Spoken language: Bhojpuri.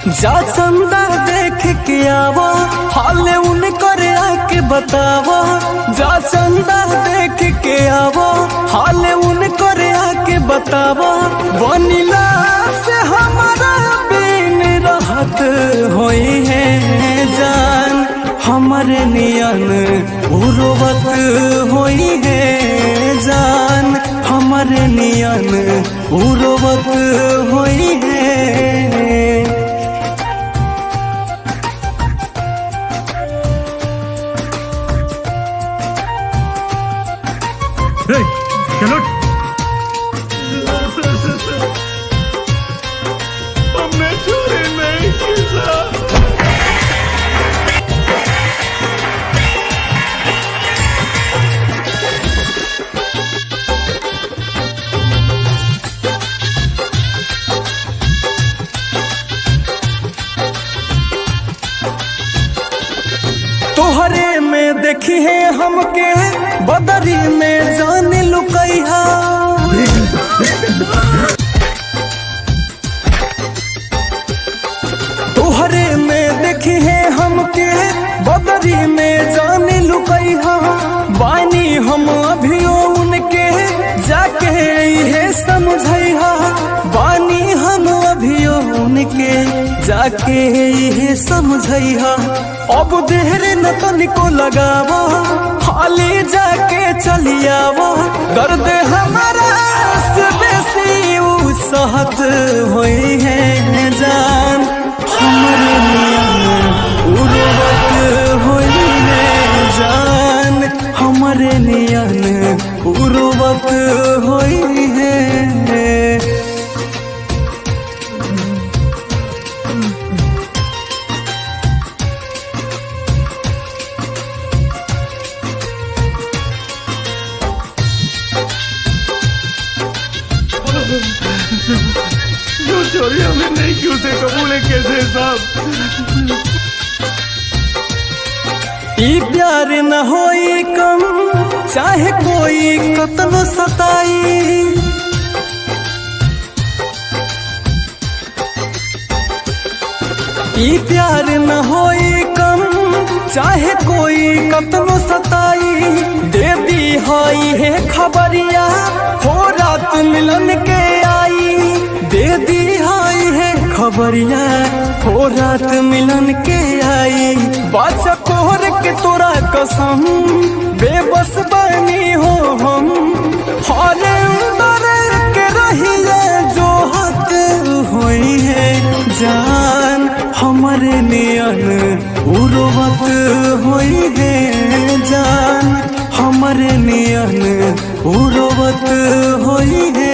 जा चंदा देख के आवो हाल उनकर आके बतावो। जा चंदा देख के आवो हाल उनकर आके बतावो। बनिला से हमारा बिन रहत होई है जान हमारे नियन उर्वत होई है जान हमारे नियन उर्वत होई है। चलो हमने चोरी नहीं की साहब। तोहरे में देखी है हमके बदरी में जान लुकैहा। तोहरे में देखी है हमके बदरी में जान लुकैहा। बानी हम अभियो उनके जाके है समझैहा। बानी हम अभियो उनके जाके है समझैहा। अब देर न तनिको लगावो हाली जाके चलियावो। दर्द हमारा से बेसी उ सहत होई है जान हमारे नियन उर्वत होई है जान हमारे नियन उर्वत होई है। जो चोरी हमने नहीं की उसे कबूल कैसे साहब। ई प्यार न होई कम चाहे कोई कतनो सताई। ई प्यार न होई कम चाहे कोई कतनो सताई। दे दी हई है खबरिया हो रात मिलन के आई। दे दी हई है खबरिया हो रात मिलन के आई। बादशाह कोहर के तोरा कसम बेबस बनी हो हम हर अंदर के रहिए जो हत होई है जान हमारे नियन उर्वत होई है जान हमारे नियन उर्वत होई है।